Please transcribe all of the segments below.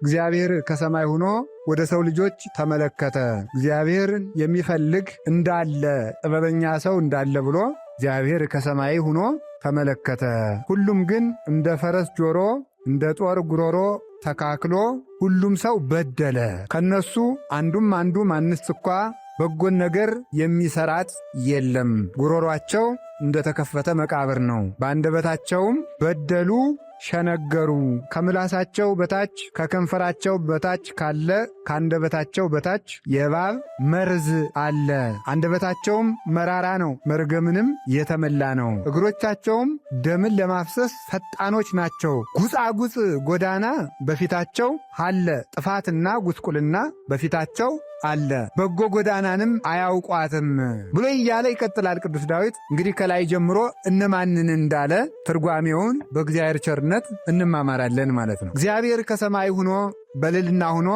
እግዚአብሔር ከሰማይ ሆኖ ወደ ሰው ልጆች ተመለከተ። እግዚአብሔርን የሚፈልግ እንዳለ ጥበበኛ ሰው እንዳለ ብሎ እግዚአብሔር ከሰማይ ሆኖ ተመለከተ። ሁሉም ግን እንደ ፈረስ ጆሮ እንደ ጦር ጉሮሮ ተካክሎ ሁሉም ሰው በደለ። ከነሱ አንዱም አንድስ እንኳ በጎን ነገር የሚሰራት የለም። ጉሮሯቸው እንደ ተከፈተ መቃብር ነው። በአንደበታቸውም በደሉ ሸነገሩ። ከምላሳቸው በታች ከከንፈራቸው በታች ካለ ከአንደበታቸው በታች የእባብ መርዝ አለ። አንደበታቸውም መራራ ነው፣ መርገምንም የተመላ ነው። እግሮቻቸውም ደምን ለማፍሰስ ፈጣኖች ናቸው። ጉጻጉጽ ጎዳና በፊታቸው አለ፣ ጥፋትና ጉስቁልና በፊታቸው አለ፣ በጎ ጎዳናንም አያውቋትም ብሎ እያለ ይቀጥላል ቅዱስ ዳዊት። እንግዲህ ከላይ ጀምሮ እነማንን እንዳለ ትርጓሜውን በእግዚአብሔር ቸርነት እንማማራለን ማለት ነው። እግዚአብሔር ከሰማይ ሆኖ በልልና ሆኖ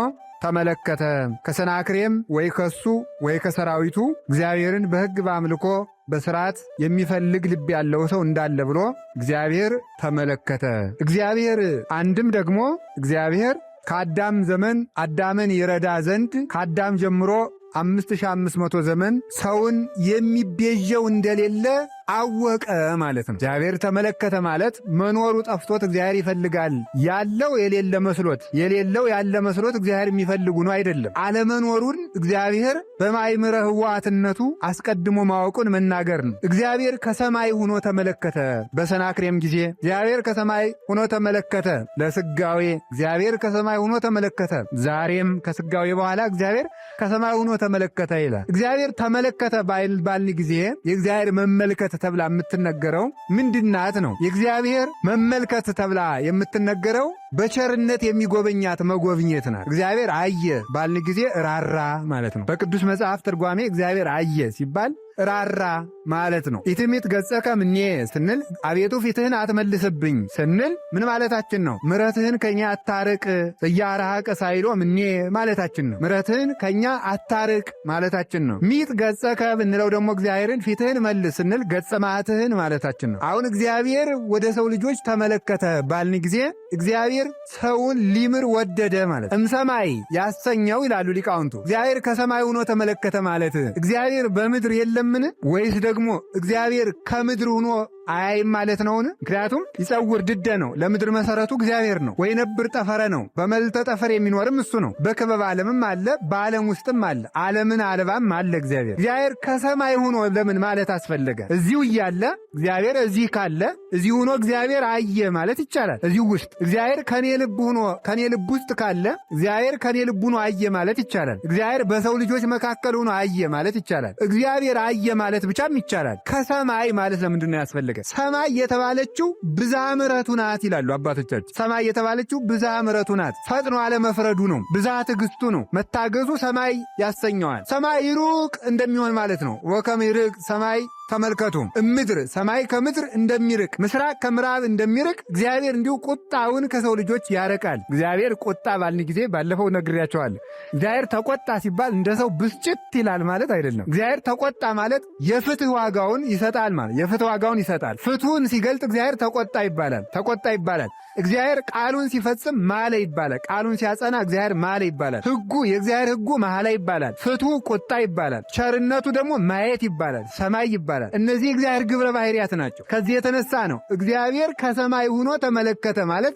ተመለከተ። ከሰናክሬም ወይ ከሱ ወይ ከሰራዊቱ እግዚአብሔርን በሕግ በአምልኮ በሥርዓት የሚፈልግ ልብ ያለው ሰው እንዳለ ብሎ እግዚአብሔር ተመለከተ። እግዚአብሔር አንድም ደግሞ እግዚአብሔር ከአዳም ዘመን አዳምን ይረዳ ዘንድ ከአዳም ጀምሮ 5500 ዘመን ሰውን የሚቤዠው እንደሌለ አወቀ ማለት ነው። እግዚአብሔር ተመለከተ ማለት መኖሩ ጠፍቶት እግዚአብሔር ይፈልጋል ያለው የሌለ መስሎት የሌለው ያለ መስሎት እግዚአብሔር የሚፈልጉ ነው አይደለም። አለመኖሩን እግዚአብሔር በማይምረ ህዋትነቱ አስቀድሞ ማወቁን መናገር ነው። እግዚአብሔር ከሰማይ ሆኖ ተመለከተ። በሰናክሬም ጊዜ እግዚአብሔር ከሰማይ ሆኖ ተመለከተ። ለስጋዌ እግዚአብሔር ከሰማይ ሆኖ ተመለከተ። ዛሬም ከስጋዌ በኋላ እግዚአብሔር ከሰማይ ሆኖ ተመለከተ ይላል። እግዚአብሔር ተመለከተ ባልን ጊዜ የእግዚአብሔር መመልከት ተብላ የምትነገረው ምንድናት ነው? የእግዚአብሔር መመልከት ተብላ የምትነገረው በቸርነት የሚጎበኛት መጎብኘት ናት። እግዚአብሔር አየ ባልን ጊዜ ራራ ማለት ነው። በቅዱስ መጽሐፍ ትርጓሜ እግዚአብሔር አየ ሲባል ራራ ማለት ነው። ኢትሚት ገጸከ እምኔ ስንል አቤቱ ፊትህን አትመልስብኝ ስንል ምን ማለታችን ነው? ምሕረትህን ከኛ አታርቅ እያራቀ ሳይሎ እምኔ ማለታችን ነው። ምሕረትህን ከኛ አታርቅ ማለታችን ነው። ሚት ገጸከ ብንለው ደግሞ እግዚአብሔርን ፊትህን መልስ ስንል ገጸ መዓትህን ማለታችን ነው። አሁን እግዚአብሔር ወደ ሰው ልጆች ተመለከተ ባልን ጊዜ እግዚአብሔር ሰውን ሊምር ወደደ ማለት እምሰማይ ያሰኘው ይላሉ ሊቃውንቱ። እግዚአብሔር ከሰማይ ሆኖ ተመለከተ ማለት እግዚአብሔር በምድር የለምን ወይስ ደግሞ እግዚአብሔር ከምድር ሆኖ አያይም ማለት ነውን? ምክንያቱም ይጸውር ድደ ነው። ለምድር መሰረቱ እግዚአብሔር ነው። ወይ ነብር ጠፈረ ነው። በመልተ ጠፈር የሚኖርም እሱ ነው። በክበብ ዓለምም አለ፣ በዓለም ውስጥም አለ። ዓለምን አልባም አለ እግዚአብሔር። እግዚአብሔር ከሰማይ ሆኖ ለምን ማለት አስፈለገ? እዚሁ እያለ እግዚአብሔር እዚህ ካለ እዚሁ ሆኖ እግዚአብሔር አየ ማለት ይቻላል። እዚሁ ውስጥ እግዚአብሔር ከኔ ልብ ሆኖ ከኔ ልብ ውስጥ ካለ እግዚአብሔር ከኔ ልብ ሆኖ አየ ማለት ይቻላል። እግዚአብሔር በሰው ልጆች መካከል ሆኖ አየ ማለት ይቻላል። እግዚአብሔር አየ ማለት ብቻም ይቻላል። ከሰማይ ማለት ለምንድን ነው ያስፈለገ? ሰማይ የተባለችው ብዝሃ ምሕረቱ ናት ይላሉ አባቶቻችን። ሰማይ የተባለችው ብዝሃ ምሕረቱ ናት። ፈጥኖ አለመፍረዱ ነው። ብዝሃ ትዕግስቱ ነው። መታገዙ ሰማይ ያሰኘዋል። ሰማይ ሩቅ እንደሚሆን ማለት ነው። ወከመ ይርቅ ሰማይ ተመልከቱ እምድር፣ ሰማይ ከምድር እንደሚርቅ ምስራቅ ከምዕራብ እንደሚርቅ እግዚአብሔር እንዲሁ ቁጣውን ከሰው ልጆች ያረቃል። እግዚአብሔር ቁጣ ባልን ጊዜ ባለፈው ነግሬያቸዋለሁ። እግዚአብሔር ተቆጣ ሲባል እንደ ሰው ብስጭት ይላል ማለት አይደለም። እግዚአብሔር ተቆጣ ማለት የፍትህ ዋጋውን ይሰጣል ማለት የፍትህ ዋጋውን ይሰጣል። ፍትሁን ሲገልጥ እግዚአብሔር ተቆጣ ይባላል። ተቆጣ ይባላል። እግዚአብሔር ቃሉን ሲፈጽም ማለ ይባላል። ቃሉን ሲያጸና እግዚአብሔር ማለ ይባላል። ሕጉ የእግዚአብሔር ሕጉ መሐላ ይባላል። ፍትሁ ቁጣ ይባላል። ቸርነቱ ደግሞ ማየት ይባላል። ሰማይ ይባላል። እነዚህ እግዚአብሔር ግብረ ባህሪያት ናቸው። ከዚህ የተነሳ ነው እግዚአብሔር ከሰማይ ሆኖ ተመለከተ ማለት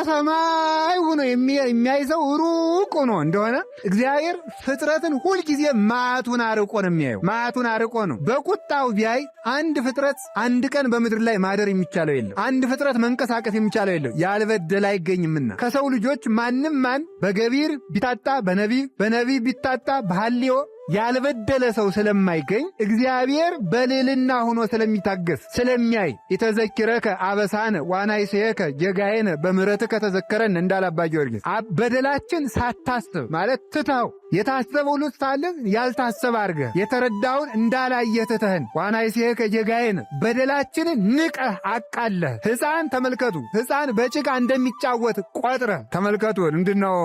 ከሰማይ ሆኖ የሚያይ ሰው ሩቅ ሆኖ እንደሆነ እግዚአብሔር ፍጥረትን ሁልጊዜ መዓቱን አርቆ ነው የሚያየው። መዓቱን አርቆ ነው። በቁጣው ቢያይ አንድ ፍጥረት አንድ ቀን በምድር ላይ ማደር የሚቻለው የለም። አንድ ፍጥረት መንቀሳቀስ የሚቻለው የለም። ያልበደለ አይገኝምና ከሰው ልጆች ማንም ማን በገቢር ቢታጣ በነቢብ ቢታጣ በሐልዮ ያልበደለ ሰው ስለማይገኝ እግዚአብሔር በልዕልና ሆኖ ስለሚታገስ ስለሚያይ የተዘኪረከ አበሳነ ዋናይሴከ ጀጋየነ በምሕረትከ ተዘከረን እንዳለ አባ ጊዮርጊስ በደላችን ሳታስብ ማለት ትተው የታሰበው ሁሉ ሳለ ያልታሰበ አድርገህ የተረዳውን እንዳላየህ ትተህን ዋናይሴከ ጀጋየነ በደላችንን ንቀህ አቃለህ። ሕፃን ተመልከቱ፣ ሕፃን በጭቃ እንደሚጫወት ቆጥረህ ተመልከቱ። ምንድነው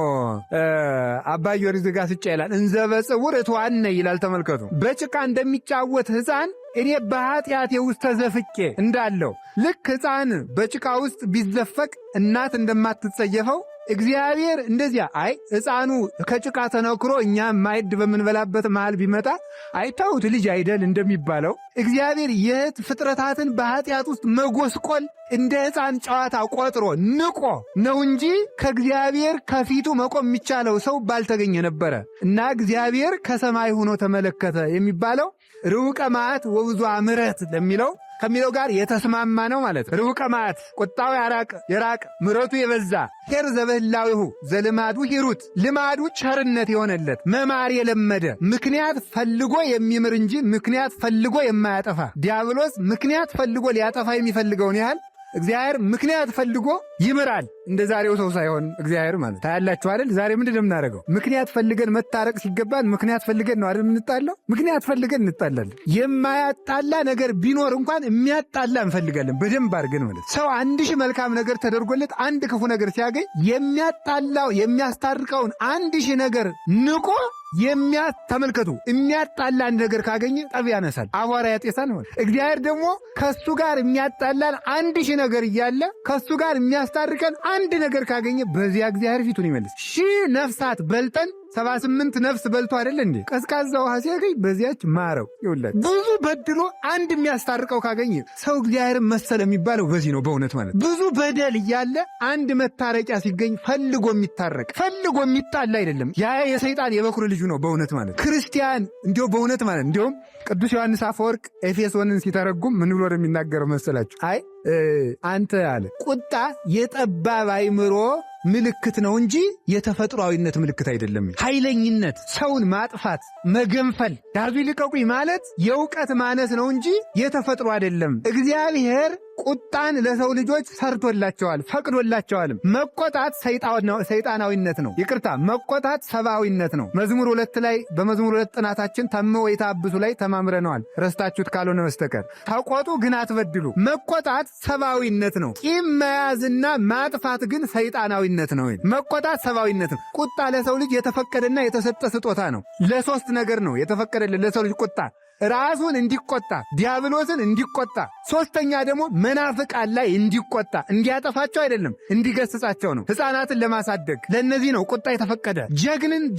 አባ ጊዮርጊስ ጋር ስጫ ይላል እንዘ በጽውር እትዋነ ይላል። ተመልከቱ በጭቃ እንደሚጫወት ሕፃን እኔ በኃጢአቴ ውስጥ ተዘፍቄ እንዳለው ልክ ሕፃን በጭቃ ውስጥ ቢዘፈቅ እናት እንደማትጸየፈው እግዚአብሔር እንደዚያ ሕፃኑ ከጭቃ ተነክሮ እኛ ማዕድ በምንበላበት መሃል ቢመጣ አይታውት ልጅ አይደል እንደሚባለው እግዚአብሔር ፍጥረታትን በኃጢአት ውስጥ መጎስቆል እንደ ሕፃን ጨዋታ ቆጥሮ ንቆ ነው እንጂ ከእግዚአብሔር ከፊቱ መቆም የሚቻለው ሰው ባልተገኘ ነበረ። እና እግዚአብሔር ከሰማይ ሆኖ ተመለከተ የሚባለው ርውቀ መዓት ወብዙ ምሕረት ከሚለው ጋር የተስማማ ነው ማለት። ርውቀ መዓት ቁጣው የራቀ ምሕረቱ የበዛ ኄር ዘበህላዊሁ ዘልማዱ ሂሩት ልማዱ ቸርነት የሆነለት መማር የለመደ ምክንያት ፈልጎ የሚምር እንጂ ምክንያት ፈልጎ የማያጠፋ ዲያብሎስ ምክንያት ፈልጎ ሊያጠፋ የሚፈልገውን ያህል እግዚአብሔር ምክንያት ፈልጎ ይምራል። እንደ ዛሬው ሰው ሳይሆን እግዚአብሔር ማለት ታያላችሁ አይደል? ዛሬ ምንድን ነው የምናደርገው? ምክንያት ፈልገን መታረቅ ሲገባን ምክንያት ፈልገን ነው አይደል የምንጣለው? ምክንያት ፈልገን እንጣላለን። የማያጣላ ነገር ቢኖር እንኳን የሚያጣላ እንፈልጋለን በደንብ አድርገን ማለት። ሰው 1000 መልካም ነገር ተደርጎለት አንድ ክፉ ነገር ሲያገኝ የሚያጣላው የሚያስታርቀውን 1000 ነገር ንቆ ተመልከቱ፣ የሚያጣላ አንድ ነገር ካገኘ ጠብ ያነሳል፣ አቧራ ያጤሳል ማለት። እግዚአብሔር ደግሞ ከሱ ጋር የሚያጣላን 1000 ነገር እያለ ከሱ ጋር የሚያስታርቀን አንድ ነገር ካገኘ በዚያ እግዚአብሔር ፊቱን ይመልስ። 1000 ነፍሳት በልጠን 78 ነፍስ በልቶ አይደለ እንዴ ቀዝቃዛ ውሃ ሲያገኝ በዚያች ማረው ይውላል። ብዙ በድሎ አንድ የሚያስታርቀው ካገኘ ሰው እግዚአብሔር መሰለ የሚባለው በዚህ ነው በእውነት ማለት። ብዙ በደል እያለ አንድ መታረቂያ ሲገኝ ፈልጎ የሚታረቅ ፈልጎ የሚጣላ አይደለም። ያ የሰይጣን የበኩር ልጁ ነው በእውነት ማለት። ክርስቲያን እንዲሁ በእውነት ማለት እንዲሁም ቅዱስ ዮሐንስ አፈወርቅ ኤፌሶንን ሲተረጉም ምን ብሎ የሚናገረው መሰላችሁ? አንተ አለ ቁጣ የጠባብ አእምሮ ምልክት ነው እንጂ የተፈጥሯዊነት ምልክት አይደለም። ኃይለኝነት፣ ሰውን ማጥፋት፣ መገንፈል፣ ያዙ ይልቀቁኝ ማለት የእውቀት ማነስ ነው እንጂ የተፈጥሮ አይደለም። እግዚአብሔር ቁጣን ለሰው ልጆች ሰርቶላቸዋል ፈቅዶላቸዋልም። መቆጣት ሰይጣናዊነት ነው። ይቅርታ መቆጣት ሰብአዊነት ነው። መዝሙር 2 ላይ በመዝሙር 2 ጥናታችን ተመ ወይታብሱ ላይ ተማምረነዋል፣ ረስታችሁት ካልሆነ በስተቀር። ተቆጡ ግን አትበድሉ። መቆጣት ሰብአዊነት ነው። ቂም መያዝና ማጥፋት ግን ሰይጣናዊነት ነው። መቆጣት ሰብአዊነት ነው። ቁጣ ለሰው ልጅ የተፈቀደና የተሰጠ ስጦታ ነው። ለ3 ነገር ነው የተፈቀደልን ለሰው ልጅ ቁጣ ራሱን እንዲቆጣ፣ ዲያብሎስን እንዲቆጣ፣ ሶስተኛ ደግሞ መናፍቃን ላይ እንዲቆጣ። እንዲያጠፋቸው አይደለም እንዲገስጻቸው ነው። ሕፃናትን ለማሳደግ ለእነዚህ ነው ቁጣ የተፈቀደ።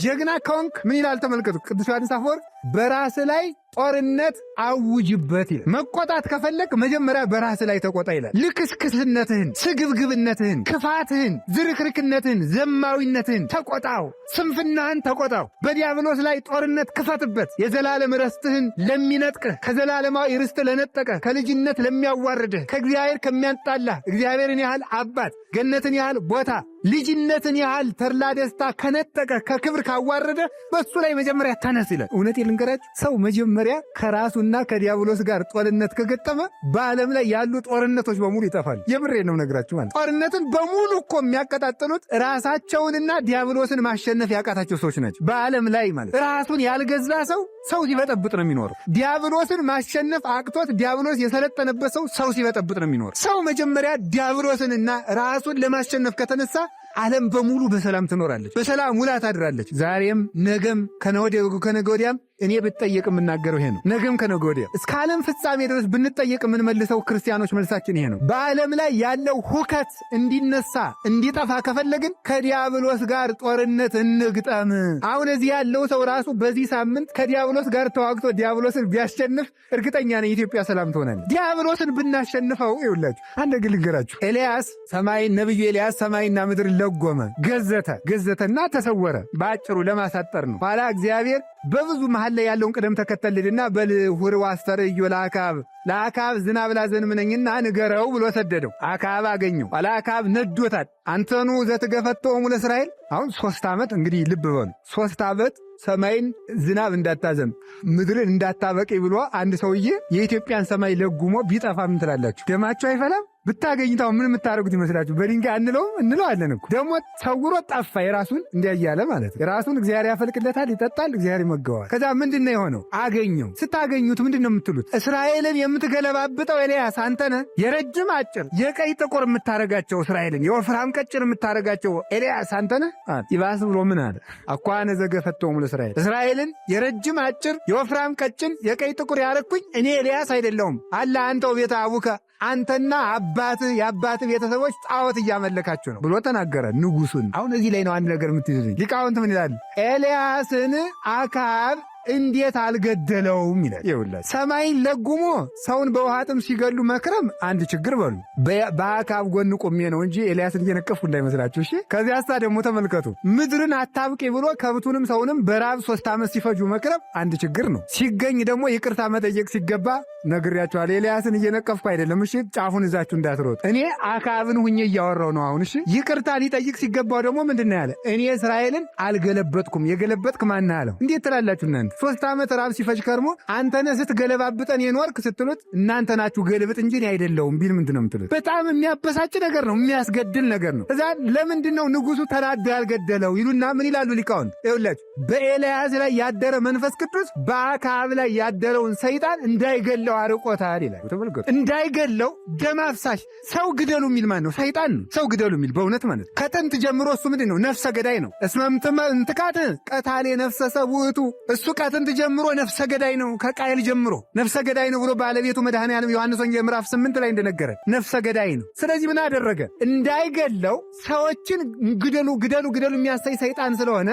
ጀግና ከሆንክ ምን ይላል ተመልከቱ። ቅዱስ ዮሐንስ አፈወርቅ በራስ ላይ ጦርነት አውጅበት ይላል። መቆጣት ከፈለግ መጀመሪያ በራስ ላይ ተቆጣ ይላል። ልክስክስነትህን፣ ስግብግብነትህን፣ ክፋትህን፣ ዝርክርክነትህን፣ ዘማዊነትህን ተቆጣው። ስንፍናህን ተቆጣው። በዲያብሎስ ላይ ጦርነት ክፈትበት። የዘላለም ርስትህን ለሚነጥቅህ፣ ከዘላለማዊ ርስት ለነጠቀ፣ ከልጅነት ለሚያዋርድህ፣ ከእግዚአብሔር ከሚያጣላህ፣ እግዚአብሔርን ያህል አባት፣ ገነትን ያህል ቦታ፣ ልጅነትን ያህል ተድላ ደስታ ከነጠቀ፣ ከክብር ካዋረደ በሱ ላይ መጀመሪያ ተነስ ይላል። እውነት ልንገራችሁ፣ ሰው መጀመሪያ ከራሱና ከዲያብሎስ ጋር ጦርነት ከገጠመ በዓለም ላይ ያሉ ጦርነቶች በሙሉ ይጠፋሉ። የምሬ ነው ነግራችሁ ማለት። ጦርነትን በሙሉ እኮ የሚያቀጣጥሉት ራሳቸውንና ዲያብሎስን ማሸነፍ ያቃታቸው ሰዎች ናቸው በዓለም ላይ ማለት። ራሱን ያልገዛ ሰው ሲበጠብጥ ነው የሚኖረው። ዲያብሎስን ማሸነፍ አቅቶት ዲያብሎስ የሰለጠነበት ሰው ሲበጠብጥ ነው የሚኖረው። ሰው መጀመሪያ ዲያብሎስንና ራሱን ለማሸነፍ ከተነሳ ዓለም በሙሉ በሰላም ትኖራለች፣ በሰላም ውላ ታድራለች። ዛሬም ነገም ከነገ ወዲያም እኔ ብትጠየቅ የምናገረው ይሄ ነው። ነገም ከነገ ወዲያ እስከ ዓለም ፍጻሜ ድረስ ብንጠየቅ የምንመልሰው ክርስቲያኖች መልሳችን ይሄ ነው። በዓለም ላይ ያለው ሁከት እንዲነሳ እንዲጠፋ ከፈለግን ከዲያብሎስ ጋር ጦርነት እንግጠም። አሁን እዚህ ያለው ሰው ራሱ በዚህ ሳምንት ከዲያብሎስ ጋር ተዋግቶ ዲያብሎስን ቢያሸንፍ እርግጠኛ ነኝ ኢትዮጵያ ሰላም ትሆናለች። ዲያብሎስን ብናሸንፈው ይውላችሁ አንድ ነገር ልንገራችሁ። ነቢዩ ኤልያስ ሰማይና ምድር ለጎመ፣ ገዘተና ተሰወረ። በአጭሩ ለማሳጠር ነው። ኋላ እግዚአብሔር በብዙ መሃል ላይ ያለውን ቅደም ተከተልልና በልሁር ዋስተርእዮ ለአካብ ዝናብ ላዘንምነኝና ንገረው ብሎ ሰደደው። አካብ አገኘው። ኋላ አካብ ነዶታል። አንተኑ ዘትገፈቶሙ ለእስራኤል። አሁን 3 ዓመት እንግዲህ ልብ በሉ 3 ዓመት ሰማይን ዝናብ እንዳታዘም ምድርን እንዳታበቂ ብሎ አንድ ሰውዬ የኢትዮጵያን ሰማይ ለጉሞ ቢጠፋ ምን ትላላችሁ? ደማችሁ አይፈላም? ብታገኝታው ምን የምታደርጉት ይመስላችሁ? በድንጋይ እንለዋለን እኮ። ደግሞ ሰውሮ ጠፋ። የራሱን እንዲያያለ ማለት የራሱን እግዚአብሔር ያፈልቅለታል፣ ይጠጣል፣ እግዚአብሔር ይመገዋል። ከዛ ምንድን ነው የሆነው? አገኘው። ስታገኙት ምንድን ነው የምትሉት? እስራኤልን የምትገለባብጠው ኤልያስ አንተ ነህ? የረጅም አጭር፣ የቀይ ጥቁር የምታረጋቸው እስራኤልን የወፍራም ቀጭን የምታረጋቸው ኤልያስ አንተ ነህ? ይባስ ብሎ ምን አለ? አኳነ ዘገፈቶሙ ለእስራኤል፣ እስራኤልን የረጅም አጭር፣ የወፍራም ቀጭን፣ የቀይ ጥቁር ያረኩኝ እኔ ኤልያስ አይደለሁም አለ። አንተው ቤተ አቡከ አንተና የአባት ቤተሰቦች ጣዖት እያመለካችሁ ነው ብሎ ተናገረ ንጉሱን። አሁን እዚህ ላይ ነው አንድ ነገር የምትይዙኝ። ሊቃውንት ምን ይላሉ? ኤልያስን አክዓብ እንዴት አልገደለውም ይላል። ይኸውላችሁ ሰማይን ለጉሞ ሰውን በውሃ ጥም ሲገሉ መክረም አንድ ችግር በሉ። በአክዓብ ጎን ቆሜ ነው እንጂ ኤልያስን እየነቀፍኩ እንዳይመስላችሁ እሺ። ከዚህ ሀሳ ደግሞ ተመልከቱ። ምድርን አታብቂ ብሎ ከብቱንም ሰውንም በራብ 3 ዓመት ሲፈጁ መክረም አንድ ችግር ነው። ሲገኝ ደግሞ ይቅርታ መጠየቅ ሲገባ ነግሬያችኋል። ኤልያስን እየነቀፍኩ አይደለም እሺ። ጫፉን ይዛችሁ እንዳትሮጥ። እኔ አክዓብን ሁኜ እያወራው ነው አሁን እሺ። ይቅርታ ሊጠይቅ ሲገባው ደግሞ ምንድን ነው ያለ? እኔ እስራኤልን አልገለበጥኩም። የገለበጥክ ማን አለው? እንዴት ትላላችሁ እናንተ? 3 ዓመት ራብ ሲፈጅ ከርሞ አንተነህ ስትገለባብጠን የኖርክ ስትሉት እናንተ ናችሁ ገልብጥ እንጂ እኔ አይደለሁም ቢል ምንድን ነው የምትሉት? በጣም የሚያበሳጭ ነገር ነው፣ የሚያስገድል ነገር ነው። እዛ ለምንድን ነው ንጉሱ ተናዶ ያልገደለው ይሉና ምን ይላሉ ሊቃውንት? ይኸውላችሁ በኤልያስ ላይ ያደረ መንፈስ ቅዱስ በአክዓብ ላይ ያደረውን ሰይጣን እንዳይገለው አርቆታል ይላል። ተመልከቱ። እንዳይገለው ደም አፍሳሽ ሰው ግደሉ የሚል ማን ነው? ሰይጣን ነው ሰው ግደሉ የሚል በእውነት ማለት። ከጥንት ጀምሮ እሱ ምንድን ነው? ነፍሰ ገዳይ ነው። እስመምትመ እንትቃት ቀታሌ ነፍሰ ሰውእቱ እሱ ከጥንት ጀምሮ ነፍሰ ገዳይ ነው። ከቃየል ጀምሮ ነፍሰ ገዳይ ነው ብሎ ባለቤቱ መድኃኔዓለም ዮሐንስ ወንጌል ምዕራፍ 8 ላይ እንደነገረ ነፍሰ ገዳይ ነው። ስለዚህ ምን አደረገ? እንዳይገለው ሰዎችን ግደሉ የሚያሳይ ሰይጣን ስለሆነ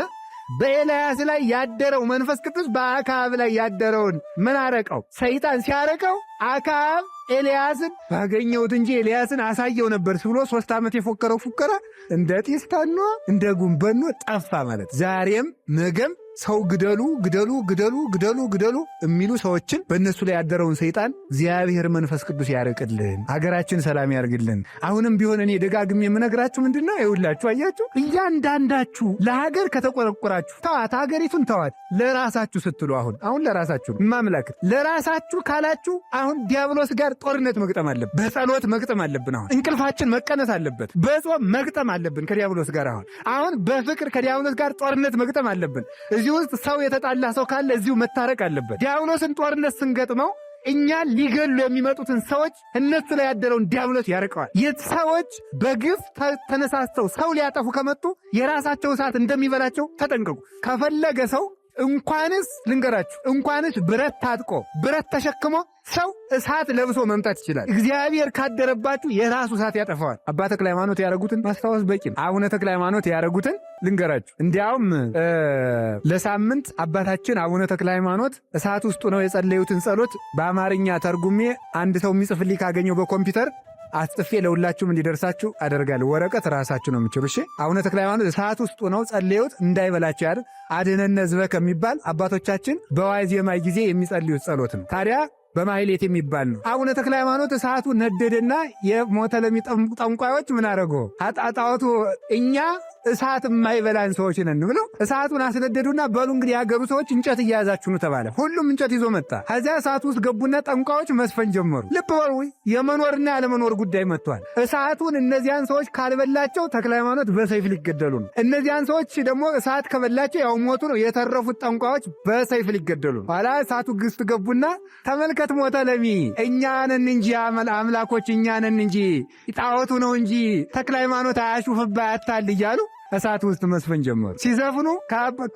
በኤልያስ ላይ ያደረው መንፈስ ቅዱስ በአክዓብ ላይ ያደረውን ምን አረቀው? ሰይጣን ሲያረቀው አክዓብ ኤልያስን ባገኘሁት እንጂ ኤልያስን አሳየው ነበር ብሎ 3 ዓመት የፎከረው ፉከራ እንደ ጢስ ተኖ እንደ ጉንበኖ ጠፋ ማለት። ዛሬም ነገም ሰው ግደሉ የሚሉ ሰዎችን በእነሱ ላይ ያደረውን ሰይጣን እግዚአብሔር መንፈስ ቅዱስ ያርቅልን፣ ሀገራችን ሰላም ያርግልን። አሁንም ቢሆን እኔ ደጋግሜ የምነግራችሁ ምንድነው? ይኸውላችሁ አያችሁ፣ እያንዳንዳችሁ ለሀገር ከተቆረቆራችሁ ተዋት፣ ሀገሪቱን ተዋት። ለራሳችሁ ስትሉ አሁን ለራሳችሁ ማምላክ ለራሳችሁ ካላችሁ አሁን ዲያብሎስ ጋር ጦርነት መግጠም አለብን። በጸሎት መግጠም አለብን። አሁን እንቅልፋችን መቀነስ አለበት። በጾም መግጠም አለብን ከዲያብሎስ ጋር። አሁን በፍቅር ከዲያብሎስ ጋር ጦርነት መግጠም አለብን። እዚህ ውስጥ ሰው የተጣላ ሰው ካለ እዚሁ መታረቅ አለበት። ዲያብሎስን ጦርነት ስንገጥመው እኛ ሊገሉ የሚመጡትን ሰዎች እነሱ ላይ ያደረውን ዲያብሎስ ያርቀዋል። ሰዎች በግፍ ተነሳስተው ሰው ሊያጠፉ ከመጡ የራሳቸው እሳት እንደሚበላቸው ተጠንቀቁ። ከፈለገ ሰው እንኳንስ ልንገራችሁ፣ እንኳንስ ብረት ታጥቆ ብረት ተሸክሞ ሰው እሳት ለብሶ መምጣት ይችላል። እግዚአብሔር ካደረባችሁ የራሱ እሳት ያጠፋዋል። አባ ተክለ ሃይማኖት ያረጉትን ማስታወስ በቂ ነው። አቡነ ተክለ ሃይማኖት ያረጉትን ልንገራችሁ። እንዲያውም ለሳምንት አባታችን አቡነ ተክለ ሃይማኖት እሳት ውስጡ ነው የጸለዩትን ጸሎት በአማርኛ ተርጉሜ አንድ ሰው የሚጽፍልኝ ካገኘው በኮምፒውተር አስጥፌ ለሁላችሁም እንዲደርሳችሁ አደርጋለሁ። ወረቀት ራሳችሁ ነው የምችሉ። እሺ። አቡነ ተክለ ሃይማኖት እሳት ውስጥ ነው ጸለዩት እንዳይበላቸው ያለ አድነነ ሕዝበ ከሚባል አባቶቻችን በዋዜማ ጊዜ የሚጸልዩት ጸሎት ነው። ታዲያ በማህሌት የሚባል ነው። አቡነ ተክለ ሃይማኖት እሳቱ ነደደና የሞተ ጠንቋዮች ምን አረጎ አጣጣወቱ እኛ እሳት የማይበላን ሰዎች ነን ብለው እሳቱን አስነደዱና በሉ እንግዲህ ያገሩ ሰዎች እንጨት እያያዛችሁ ነው ተባለ። ሁሉም እንጨት ይዞ መጣ። ከዚያ እሳቱ ውስጥ ገቡና ጠንቋዮች መስፈን ጀመሩ። ልብ በሉ፣ የመኖርና ያለመኖር ጉዳይ መጥቷል። እሳቱን እነዚያን ሰዎች ካልበላቸው ተክለ ሃይማኖት በሰይፍ ሊገደሉ ነው። እነዚያን ሰዎች ደግሞ እሳት ከበላቸው ያው ሞቱ ነው። የተረፉት ጠንቋዮች በሰይፍ ሊገደሉ ነው። ኋላ እሳቱ ግስት ገቡና ተመልከት ሞተ ለሚ እኛ ነን እንጂ አምላኮች እኛ ነን እንጂ ጣዖቱ ነው እንጂ ተክለ ሃይማኖት አያሹፍባ ያታል እያሉ እሳት ውስጥ መስፈን ጀመሩ። ሲዘፍኑ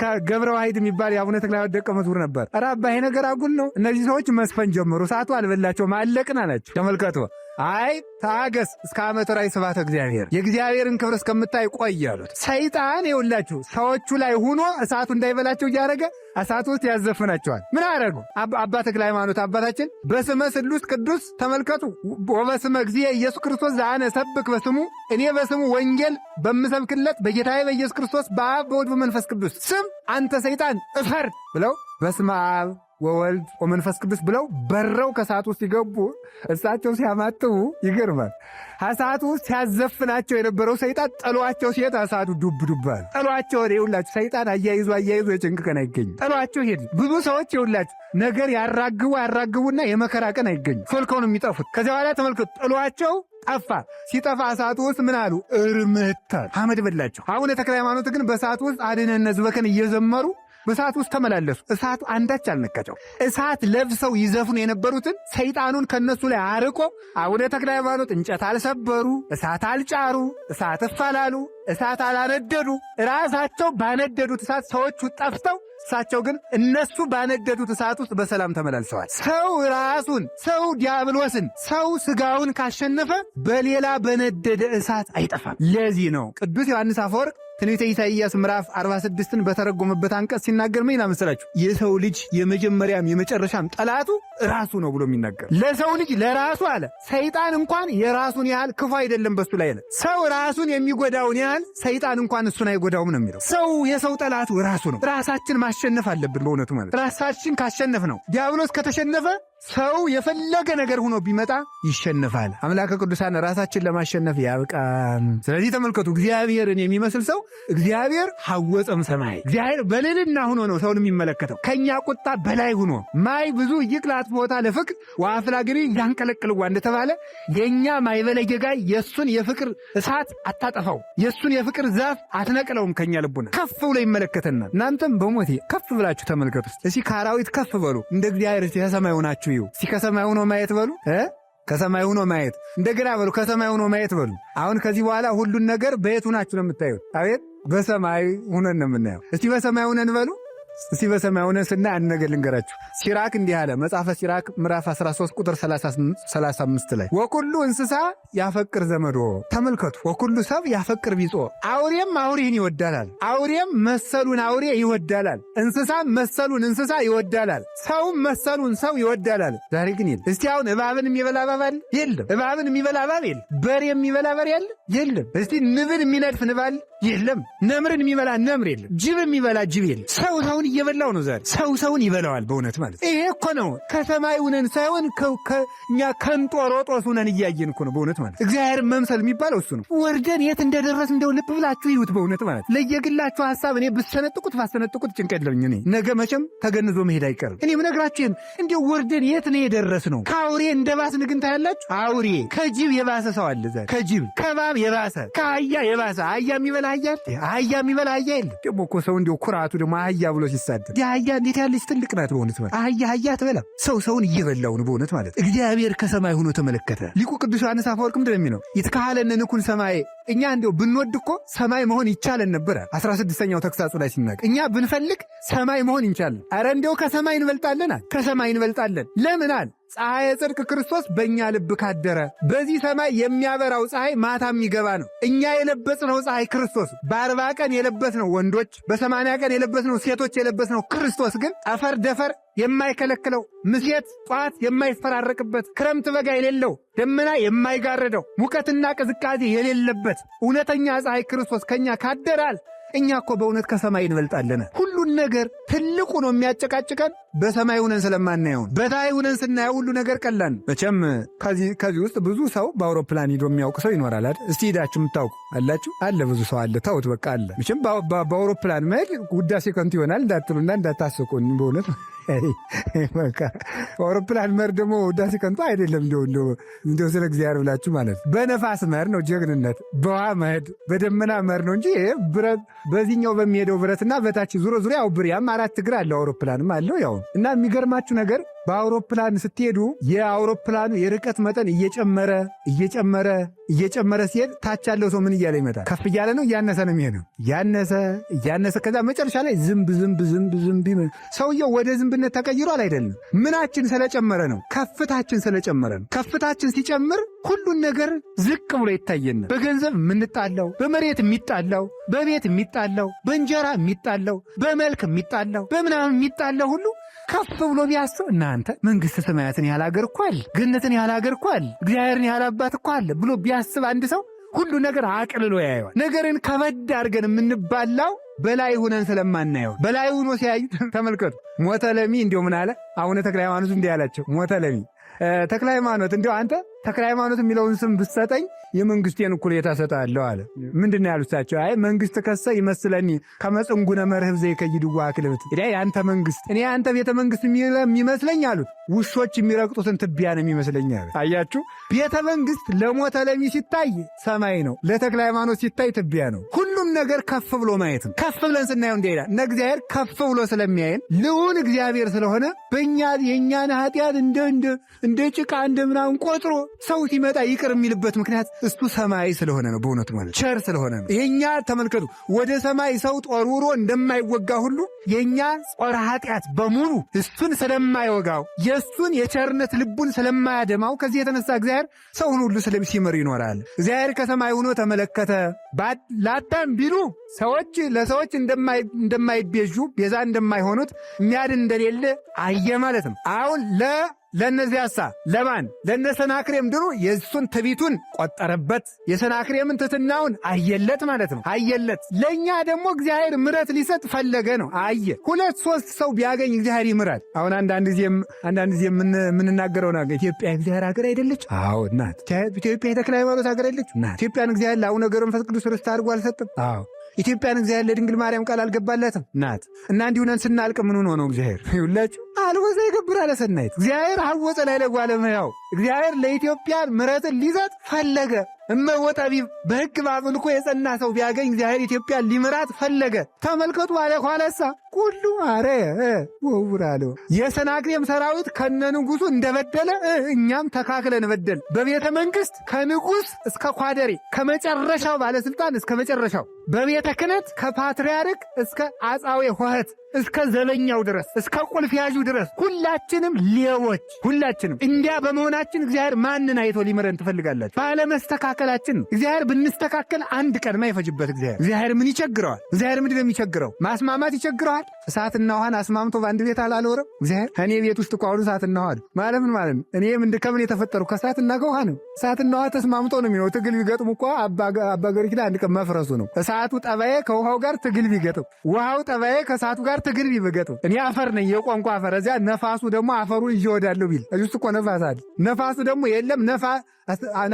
ከገብረ ዋሂድ የሚባል የአቡነ ተክለ ሃይማኖት ደቀ መዝሙር ነበር። ኧረ አባ ይሄ ነገር አጉል ነው። እነዚህ ሰዎች መስፈን ጀመሩ። እሳቱ አልበላቸውም፣ አለቅን አላቸው። ተመልከቱ። አይ ታገስ እስከ ዓመተ ራእይ ስብሐተ እግዚአብሔር የእግዚአብሔርን ክብር እስከምታይ ቆይ አሉት። ሰይጣን ይውላችሁ ሰዎቹ ላይ ሆኖ እሳቱ እንዳይበላቸው እያደረገ እሳቱ ውስጥ ያዘፍናቸዋል። ምን አደረጉ? አባ ተክለ ሃይማኖት አባታችን በስመ ስሉስ ቅዱስ ተመልከቱ፣ ወበስመ እግዚእ ኢየሱስ ክርስቶስ ዘአነ ሰብክ በስሙ እኔ በስሙ ወንጌል በምሰብክለት በጌታዬ በኢየሱስ ክርስቶስ በአብ በወልድ በመንፈስ ቅዱስ ስም አንተ ሰይጣን እፈር ብለው በስመ አብ ወወልድ ወመንፈስ ቅዱስ ብለው በረው ከእሳት ውስጥ ሲገቡ እሳቸው ሲያማጥቡ ይገርማል። እሳቱ ውስጥ ሲያዘፍናቸው የነበረው ሰይጣን ጠሏቸው ሲሄድ እሳቱ ዱብ ዱባል። ጠሏቸው ሄደ። ይውላችሁ ሰይጣን አያይዞ የጭንቅ ቀን አይገኝም። ጠሏቸው ሄድ። ብዙ ሰዎች ይውላችሁ ነገር ያራግቡና የመከራ ቀን አይገኙም። ፈልከው ነው የሚጠፉት። ከዚያ በኋላ ተመልከቱ፣ ጠሏቸው ጠፋ። ሲጠፋ እሳቱ ውስጥ ምን አሉ? እርምታ አመድ በላቸው። አቡነ ተክለ ሃይማኖት ግን በእሳቱ ውስጥ አድነነ ሕዝበከን እየዘመሩ በእሳት ውስጥ ተመላለሱ። እሳቱ አንዳች አልነካቸው። እሳት ለብሰው ይዘፍኑ የነበሩትን ሰይጣኑን ከነሱ ላይ አርቆ አቡነ ተክለ ሃይማኖት እንጨት አልሰበሩ፣ እሳት አልጫሩ፣ እሳት እፋላሉ፣ እሳት አላነደዱ። ራሳቸው ባነደዱት እሳት ሰዎቹ ጠፍተው እሳቸው ግን እነሱ ባነደዱት እሳት ውስጥ በሰላም ተመላልሰዋል። ሰው ዲያብሎስን ሰው ሥጋውን ካሸነፈ በሌላ በነደደ እሳት አይጠፋም። ለዚህ ነው ቅዱስ ዮሐንስ አፈወርቅ ትንቢተ ኢሳይያስ ምዕራፍ 46ን በተረጎመበት አንቀጽ ሲናገር ምን ይመስላችሁ? የሰው ልጅ የመጀመሪያም የመጨረሻም ጠላቱ ራሱ ነው ብሎ የሚናገር ለሰው ልጅ ለራሱ አለ። ሰይጣን እንኳን የራሱን ያህል ክፉ አይደለም በሱ ላይ አለ። ሰው ራሱን የሚጎዳውን ያህል ሰይጣን እንኳን እሱን አይጎዳውም ነው የሚለው። ሰው የሰው ጠላቱ ራሱ ነው። ራሳችን ማሸነፍ አለብን። በእውነቱ ማለት ራሳችን ካሸነፍ ነው። ዲያብሎስ ከተሸነፈ ሰው የፈለገ ነገር ሆኖ ቢመጣ ይሸነፋል። አምላከ ቅዱሳን ራሳችን ለማሸነፍ ያብቃን። ስለዚህ ተመልከቱ፣ እግዚአብሔርን የሚመስል ሰው እግዚአብሔር ሐወፀም ሰማይ፣ እግዚአብሔር በልልና ሆኖ ነው ሰውን የሚመለከተው። ከኛ ቁጣ በላይ ሆኖ ማይ ብዙ ይቅላት ቦታ ለፍቅር ወአፍላ ግሪ ያንቀለቅልዋ እንደተባለ የኛ ማይበለጌጋይ የሱን የፍቅር እሳት አታጠፋው፣ የሱን የፍቅር ዛፍ አትነቅለውም። ከኛ ልቡና ከፍ ብሎ ይመለከተናል። እናንተም በሞቴ ከፍ ብላችሁ ተመልከቱ። እስቲ ከአራዊት ከፍ በሉ፣ እንደ እግዚአብሔር ከሰማይ ሆናችሁ እስቲ ከሰማይ ሆኖ ማየት በሉ። ከሰማይ ሆኖ ማየት እንደገና በሉ። ከሰማይ ሆኖ ማየት በሉ። አሁን ከዚህ በኋላ ሁሉን ነገር በየት ሆናችሁ ነው የምታዩት? አቤት በሰማይ ሆነን ነው የምናየው። እስቲ በሰማይ ሆነን በሉ። እስቲ በሰማይ ሆነን ስናይ አንድ ነገር ልንገራችሁ። ሲራክ እንዲህ አለ። መጽሐፈ ሲራክ ምዕራፍ 13 ቁጥር 35 ላይ ወኩሉ እንስሳ ያፈቅር ዘመዶ። ተመልከቱ፣ ወኩሉ ሰብ ያፈቅር ቢጾ። አውሬም አውሬን ይወዳላል፣ አውሬም መሰሉን አውሬ ይወዳላል፣ እንስሳም መሰሉን እንስሳ ይወዳላል፣ ሰውም መሰሉን ሰው ይወዳላል። ዛሬ ግን የለም። እስቲ አሁን እባብን የሚበላ እባብ አለ? የለም። እባብን የሚበላ እባብ የለም። በር የሚበላ በር ያለ? የለም። እስቲ ንብን የሚነድፍ ንብ አለ? የለም። ነምርን የሚበላ ነምር የለም። ጅብ የሚበላ ጅብ የለም። ሰው ሰውን እየበላው ነው ዛሬ። ሰው ሰውን ይበላዋል። በእውነት ማለት ይሄ እኮ ነው። ከሰማይ ሁነን ሳይሆን እኛ ከንጦሮጦስ ሁነን እያየን እኮ ነው። በእውነት ማለት እግዚአብሔር መምሰል የሚባለው እሱ ነው። ወርደን የት እንደደረስ እንደው ልብ ብላችሁ ይሁት። በእውነት ማለት ለየግላችሁ ሐሳብ እኔ ብሰነጥቁት ባሰነጥቁት ጭንቅ የለኝ። እኔ ነገ መቼም ተገንዞ መሄድ አይቀርም። እኔ ምነግራችሁ እንዲው ወርደን የት ነው የደረስ ነው። ከአውሬ እንደ ባስን ግን ታያላችሁ። አውሬ ከጅብ የባሰ ሰው አለ ዛሬ። ከጅብ ከባብ የባሰ ከአህያ የባሰ አህያ የሚበላ አህያ የሚበላ አህያ የለም። ደግሞ እኮ ሰው እንዲው ኩራቱ ደግሞ አህያ ብሎ ሲሳደብ የአህያ እንዴት ያለች ትልቅ ናት። በእውነት ማለት አህያ አትበላም። ሰው ሰውን እየበላው ነው። በእውነት ማለት እግዚአብሔር ከሰማይ ሆኖ ተመለከተ። ሊቁ ቅዱስ ዮሐንስ አፈወርቅ ምንድን ነው የሚለው? ይትካሃለነ ንኩን ሰማይ። እኛ እንዲው ብንወድ እኮ ሰማይ መሆን ይቻለን ነበረ። 16ኛው ተግሳጹ ላይ ሲናገር እኛ ብንፈልግ ሰማይ መሆን እንቻለን። አረ እንዲው ከሰማይ እንበልጣለን። ከሰማይ እንበልጣለን። ለምን አለ? ፀሐይ ጽድቅ ክርስቶስ በእኛ ልብ ካደረ። በዚህ ሰማይ የሚያበራው ፀሐይ ማታ የሚገባ ነው። እኛ የለበስነው ፀሐይ ክርስቶስ፣ በ40 ቀን የለበስነው ወንዶች፣ በ80 ቀን የለበስነው ሴቶች የለበስነው ክርስቶስ ግን አፈር ደፈር የማይከለክለው፣ ምሴት ጧት የማይፈራረቅበት፣ ክረምት በጋ የሌለው፣ ደመና የማይጋረደው፣ ሙቀትና ቅዝቃዜ የሌለበት እውነተኛ ፀሐይ ክርስቶስ ከኛ ካደራል። እኛ እኮ በእውነት ከሰማይ እንበልጣለን። ሁሉን ነገር ትልቁ ነው የሚያጨቃጭቀን በሰማይ ሁነን ስለማናየው። በታይ ሁነን ስናየው ሁሉ ነገር ቀላል። መቼም ከዚህ ውስጥ ብዙ ሰው በአውሮፕላን ሂዶ የሚያውቅ ሰው ይኖራል አይደል? እስቲ ሄዳችሁ የምታውቁ አላችሁ? አለ፣ ብዙ ሰው አለ። ታውት በቃ አለ። መቼም በአውሮፕላን መሄድ ውዳሴ ከንቱ ይሆናል እንዳትሉና እንዳታስቁን። በእውነት በአውሮፕላን መር ደግሞ ውዳሴ ከንቱ አይደለም። እንደው ስለ እግዚአብሔር ብላችሁ ማለት ነው። በነፋስ መር ነው ጀግንነት። በውሃ መሄድ በደመና መር ነው እንጂ ብረት በዚህኛው በሚሄደው ብረትና በታች ዙሮ ዙሪያው ብሪያም 4 እግር አለው። አውሮፕላንም አለው ያው። እና የሚገርማችሁ ነገር በአውሮፕላን ስትሄዱ የአውሮፕላኑ የርቀት መጠን እየጨመረ ሲሄድ ታች ያለው ሰው ምን እያለ ይመጣል? ከፍ እያለ ነው እያነሰ ነው የሚሄደው? እያነሰ ከዛ መጨረሻ ላይ ዝንብ ሰውየው ወደ ዝንብነት ተቀይሯል። አይደለም፣ ምናችን ስለጨመረ ነው? ከፍታችን ስለጨመረ ነው። ከፍታችን ሲጨምር ሁሉን ነገር ዝቅ ብሎ ይታየናል። በገንዘብ የምንጣለው፣ በመሬት የሚጣለው፣ በቤት የሚጣለው፣ በእንጀራ የሚጣለው፣ በመልክ የሚጣለው፣ በምናምን የሚጣለው ሁሉ ከፍ ብሎ ቢያስብ እናንተ መንግሥተ ሰማያትን ያህል አገር እኮ አለ፣ ገነትን ያህል አገር እኮ አለ፣ እግዚአብሔርን ያህል አባት እኮ አለ ብሎ ቢያስብ አንድ ሰው ሁሉ ነገር አቅልሎ ያየዋል። ነገርን ከበድ አድርገን የምንባላው በላይ ሆነን ስለማናየው። በላይ ሆኖ ሲያዩ ተመልከቱ። ሞተለሚ እንዲሁ ምን አለ አቡነ ተክለ ሃይማኖት? እንዲህ ያላቸው ሞተለሚ ተክለ ሃይማኖት እንዲሁ አንተ ተክለ ሃይማኖት የሚለውን ስም ብትሰጠኝ የመንግስቴን እኩሌታ እሰጥሃለሁ አለ። ምንድን ነው ያሉት እሳቸው? አይ መንግስት ከሰ ይመስለኒ ከመጽንጉነ መርህብ ዘይከይድዋ አክልብት። የአንተ መንግስት እኔ የአንተ ቤተ መንግስት የሚመስለኝ አሉት ውሾች የሚረግጡትን ትቢያ ነው የሚመስለኝ አሉት። አያችሁ፣ ቤተ መንግስት ለሞተለሚ ሲታይ ሰማይ ነው፣ ለተክለ ሃይማኖት ሲታይ ትቢያ ነው። ሁሉም ነገር ከፍ ብሎ ማየት ነው። ከፍ ብለን ስናየው እንዲህ ይላል። እነ እግዚአብሔር ከፍ ብሎ ስለሚያየን ልዑል እግዚአብሔር ስለሆነ በእኛ የእኛን ኃጢአት እንደ ጭቃ እንደ ምናምን ቆጥሮ ሰው ሲመጣ ይቅር የሚልበት ምክንያት እሱ ሰማይ ስለሆነ ነው። በእውነቱ ማለት ቸር ስለሆነ ነው። የእኛ ተመልከቱ፣ ወደ ሰማይ ሰው ጦርውሮ እንደማይወጋ ሁሉ የእኛ ጾረ ኃጢአት በሙሉ እሱን ስለማይወጋው የእሱን የቸርነት ልቡን ስለማያደማው ከዚህ የተነሳ እግዚአብሔር ሰውን ሁሉ ሲምር ይኖራል። እግዚአብሔር ከሰማይ ሆኖ ተመለከተ። ለአዳም ቢሉ ሰዎች ለሰዎች እንደማይቤዡ ቤዛ እንደማይሆኑት የሚያድን እንደሌለ አየ ማለት ነው። አሁን ለእነዚያሳ ለማን ለእነ ሰናክሬም ድሩ የእሱን ትዕቢቱን ቆጠረበት፣ የሰናክሬምን ትሕትናውን አየለት ማለት ነው። አየለት። ለእኛ ደግሞ እግዚአብሔር ምሕረት ሊሰጥ ፈለገ ነው። አየ 2-3 ሰው ቢያገኝ እግዚአብሔር ይምራል። አሁን አንዳንድ ጊዜ የምንናገረው ነገር ኢትዮጵያ የእግዚአብሔር ሀገር አይደለች? አዎ ናት። ኢትዮጵያ የተክለ ሃይማኖት ሀገር አይደለች? ናት። ኢትዮጵያን እግዚአብሔር ለአቡነ ገብረ መንፈስ ቅዱስ ርስት አድርጎ አልሰጥም? አዎ። ኢትዮጵያን እግዚአብሔር ለድንግል ማርያም ቃል አልገባላትም? ናት። እና እንዲሁነን ስናልቅ ምን ሆኖ እግዚአብሔር ይሁላችሁ አልወዘ ይገብር አለ ሰናይት። እግዚአብሔር አልወዘ ላይ ለጓለ መያው እግዚአብሔር ለኢትዮጵያ ምሕረትን ሊሰጥ ፈለገ። እመወጣቢብ በሕግ ባምልኮ የጸና ሰው ቢያገኝ እግዚአብሔር ኢትዮጵያን ሊምራት ፈለገ። ተመልከቱ አለ ኋላሳ ሁሉ አረ ወውራለው የሰናክሬም ሰራዊት ከነንጉሱ እንደበደለ እኛም ተካክለን በደል። በቤተ መንግስት ከንጉስ እስከ ኳደሬ ከመጨረሻው ባለስልጣን እስከ መጨረሻው፣ በቤተ ክህነት ከፓትርያርክ እስከ አጻዌ ሆህት እስከ ዘበኛው ድረስ እስከ ቁልፍ ያዡ ድረስ ሁላችንም ሌቦች፣ ሁላችንም እንዲያ በመሆናችን እግዚአብሔር ማንን አይቶ ሊምረን ትፈልጋላችሁ? ባለመስተካከላችን። እግዚአብሔር ብንስተካከል አንድ ቀን ማይፈጅበት እግዚአብሔር ምን ይቸግረዋል? እግዚአብሔር ምንድን ነው የሚቸግረው? ማስማማት ይቸግረዋል? እሳትና ውሃን አስማምቶ በአንድ ቤት አላኖረም እግዚአብሔር? እኔ ቤት ውስጥ እኮ አሁን እሳትና ውሃ ማለት ምን ማለት ነው? እኔ ከምን የተፈጠሩ ከእሳትና ከውሃ ነው። እሳትና ውሃ ተስማምቶ ነው የሚኖረው። ትግል ቢገጥሙ እኮ አባ ገሪኪዳ አንድ ቀን መፍረሱ ነው። እሳቱ ጠባዬ ከውሃው ጋር ትግል ቢገጥም፣ ውሃው ጠባዬ ከእሳቱ ጋር ትግል ቢገጥም፣ እኔ አፈር ነኝ የቋንቋ አፈር። እዚያ ነፋሱ ደግሞ አፈሩን ይዤ ወዳለሁ ቢል እዚህ እኮ ነፋስ አለ። ነፋሱ ደግሞ የለም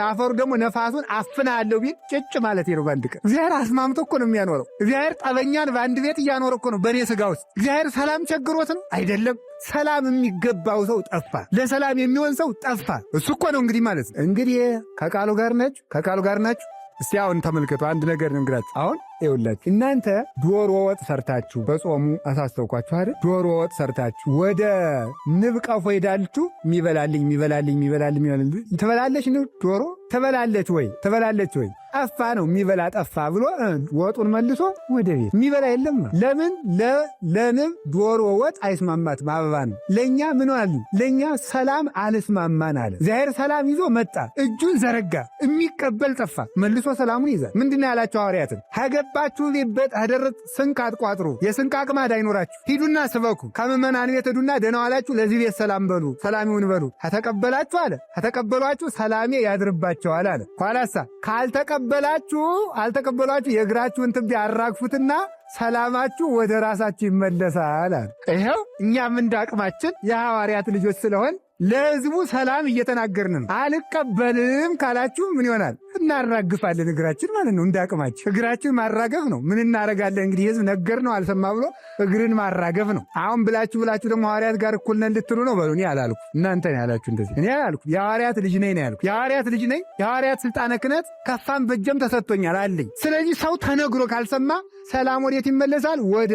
አፈሩ ደግሞ ነፋሱን አፍናለሁ ቢል ጭጭ ማለት ነው በአንድ ቀን። እግዚአብሔር አስማምቶ እኮ ነው የሚያኖረው። እግዚአብሔር ጠበኛን በአንድ ቤት እያኖረ እኮ ነው በእኔ ሥጋ ውስጥ። እግዚአብሔር ሰላም ቸግሮት ነው አይደለም። ሰላም የሚገባው ሰው ጠፋ፣ ለሰላም የሚሆን ሰው ጠፋ። እሱ እኮ ነው እንግዲህ ማለት ነው። እንግዲህ ከቃሉ ጋር ናችሁ። እስቲ አሁን ተመልከቱ፣ አንድ ነገር እንግራችሁ። አሁን ይኸውላችሁ እናንተ ዶሮ ወጥ ሰርታችሁ በጾሙ አሳስተውኳችሁ አይደል? ዶሮ ወጥ ሰርታችሁ ወደ ንብ ቀፎ ሄዳችሁ የሚበላልኝ ትበላለች ንብ ዶሮ ትበላለች ወይ? ጠፋ ነው የሚበላ ጠፋ ብሎ ወጡን መልሶ ወደ ቤት የሚበላ የለም። ለምን? ለንብ ዶሮ ወጥ አይስማማትም፣ አበባ ነው። ለእኛ ምን አሉ? ለእኛ ሰላም አልስማማን አለ። እግዚአብሔር ሰላም ይዞ መጣ፣ እጁን ዘረጋ፣ የሚቀበል ጠፋ፣ መልሶ ሰላሙን ይዛል። ምንድነው ያላቸው ሐዋርያትን? ከገባችሁ ቤት አደረት ስንቅ አትቋጥሩ፣ የስንቅ አቅማድ አይኖራችሁ፣ ሂዱና ስበኩ፣ ከምዕመናን ቤት ሂዱና ደህና ዋላችሁ፣ ለዚህ ቤት ሰላም በሉ፣ ሰላም ይሁን በሉ። ከተቀበሏችሁ ሰላሜ ያድርባቸዋል አለ። ኋላሳ አልተቀበላችሁ የእግራችሁን ትቢያ አራግፉትና ሰላማችሁ ወደ ራሳችሁ ይመለሳል አለ። ይኸው እኛም እንደ አቅማችን የሐዋርያት ልጆች ስለሆን ለሕዝቡ ሰላም እየተናገርን ነው። አልቀበልም ካላችሁ ምን ይሆናል? እናራግፋለን እግራችን ማለት ነው። እንደ አቅማችን እግራችን ማራገፍ ነው። ምን እናረጋለን እንግዲህ? ሕዝብ ነገር ነው አልሰማ ብሎ እግርን ማራገፍ ነው። አሁን ብላችሁ ደግሞ ሐዋርያት ጋር እኩል ነን ልትሉ ነው። በሉ እኔ አላልኩ፣ እናንተ ነው ያላችሁ። እንደዚህ እኔ አላልኩ። የሐዋርያት ልጅ ነኝ ነው ያልኩ። የሐዋርያት ልጅ ነኝ። የሐዋርያት ስልጣነ ክህነት ከፋም በጀም ተሰጥቶኛል አለኝ። ስለዚህ ሰው ተነግሮ ካልሰማ ሰላም ወዴት ይመለሳል? ወደ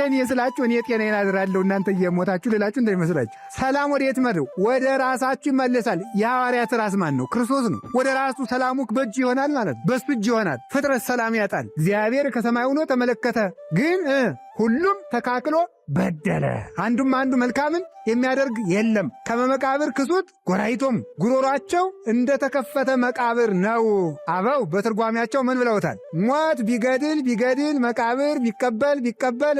እኔ ስላችሁ እኔ ጤናዬን አድራለሁ እናንተ እየሞታችሁ ልላችሁ እንዳይመስላችሁ። ሰላም ወዴት መድው? ወደ ራሳችሁ ይመለሳል። የሐዋርያት ራስ ማን ነው? ክርስቶስ ነው። ወደ ራሱ ሰላሙ በእጅ ይሆናል ማለት በሱ እጅ ይሆናል። ፍጥረት ሰላም ያጣል። እግዚአብሔር ከሰማይ ሆኖ ተመለከተ፣ ግን ሁሉም ተካክሎ በደለ። አንዱም አንዱ መልካምን የሚያደርግ የለም። ከመቃብር ክሱት ጎራይቶም ጉሮሯቸው እንደተከፈተ መቃብር ነው። አበው በትርጓሜያቸው ምን ብለውታል? ሞት ቢገድል መቃብር ቢቀበል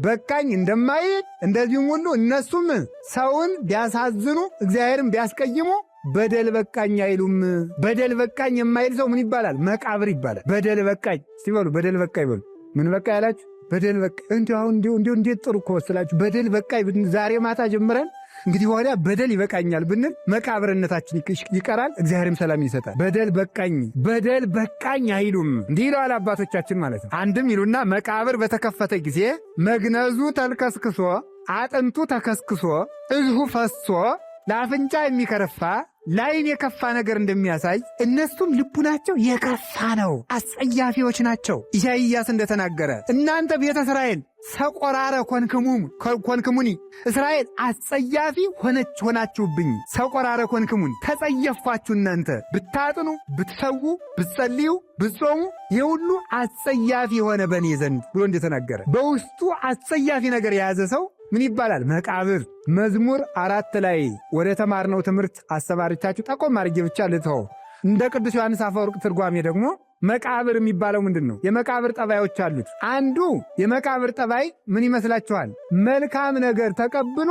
በቃኝ እንደማይል እንደዚሁም ሁሉ እነሱም ሰውን ቢያሳዝኑ እግዚአብሔርን ቢያስቀይሙ በደል በቃኝ አይሉም። በደል በቃኝ የማይል ሰው ምን ይባላል? መቃብር ይባላል። በደል በቃኝ ሲበሉ በደል በቃ ይበሉ። ምን በቃ ያላችሁ? በደል በቃ። እንዲሁ እንዴት ጥሩ እኮ ወስላችሁ። በደል በቃኝ ዛሬ ማታ ጀምረን እንግዲህ ወዲያ በደል ይበቃኛል ብንል መቃብርነታችን ይቀራል፣ እግዚአብሔርም ሰላም ይሰጣል። በደል በቃኝ አይሉም። እንዲህ ይለዋል አባቶቻችን ማለት ነው። አንድም ይሉና መቃብር በተከፈተ ጊዜ መግነዙ ተልከስክሶ አጥንቱ ተከስክሶ እዝሁ ፈሶ ለአፍንጫ የሚከረፋ ላይን የከፋ ነገር እንደሚያሳይ እነሱም ልቡናቸው የከፋ ነው፣ አስጸያፊዎች ናቸው። ኢሳይያስ እንደተናገረ እናንተ ቤተ እስራኤል ሰቆራረ ኮንክሙኒ፣ እስራኤል አስጸያፊ ሆናችሁብኝ፣ ሰቆራረ ኮንክሙኒ፣ ተጸየፋችሁ። እናንተ ብታጥኑ፣ ብትሰዉ፣ ብትጸልዩ፣ ብትጾሙ የሁሉ አስጸያፊ የሆነ በእኔ ዘንድ ብሎ እንደተናገረ በውስጡ አስጸያፊ ነገር የያዘ ሰው ምን ይባላል? መቃብር። መዝሙር 4 ላይ ወደ ተማርነው ትምህርት አሰባሪቻችሁ ጠቆም አድርጌ ብቻ ልተው። እንደ ቅዱስ ዮሐንስ አፈወርቅ ትርጓሜ ደግሞ መቃብር የሚባለው ምንድን ነው? የመቃብር ጠባዮች አሉት። አንዱ የመቃብር ጠባይ ምን ይመስላችኋል? መልካም ነገር ተቀብሎ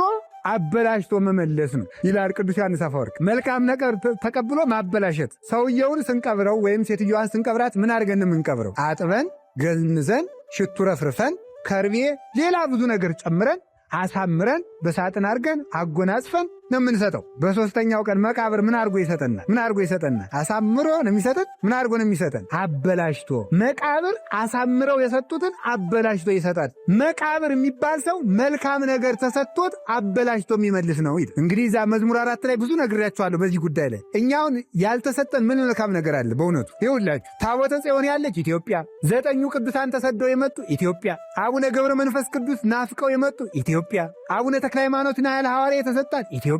አበላሽቶ መመለስ ነው ይላል ቅዱስ ዮሐንስ አፈወርቅ። መልካም ነገር ተቀብሎ ማበላሸት። ሰውየውን ስንቀብረው ወይም ሴትዮዋን ስንቀብራት ምን አድርገን የምንቀብረው? አጥበን፣ ገንዘን፣ ሽቱ ረፍርፈን፣ ከርቤ፣ ሌላ ብዙ ነገር ጨምረን አሳምረን በሳጥን አድርገን አጎናጽፈን ነው የምንሰጠው። በሦስተኛው ቀን መቃብር ምን አድርጎ ይሰጠናል? ምን አድርጎ ይሰጠናል? አሳምሮ ነው የሚሰጠን። ምን አድርጎ ነው የሚሰጠን? አበላሽቶ። መቃብር አሳምረው የሰጡትን አበላሽቶ ይሰጣል። መቃብር የሚባል ሰው መልካም ነገር ተሰጥቶት አበላሽቶ የሚመልስ ነው ይል። እንግዲህ እዛ መዝሙር 4 ላይ ብዙ ነግሬያቸዋለሁ በዚህ ጉዳይ ላይ። እኛውን ያልተሰጠን ምን መልካም ነገር አለ? በእውነቱ ይኸውላችሁ፣ ታቦተ ጽዮን ያለች ኢትዮጵያ፣ 9 ቅዱሳን ተሰደው የመጡ ኢትዮጵያ፣ አቡነ ገብረ መንፈስ ቅዱስ ናፍቀው የመጡ ኢትዮጵያ፣ አቡነ ተክለ ሃይማኖትና ያለ ሐዋርያ የተሰጣት ኢትዮጵያ፣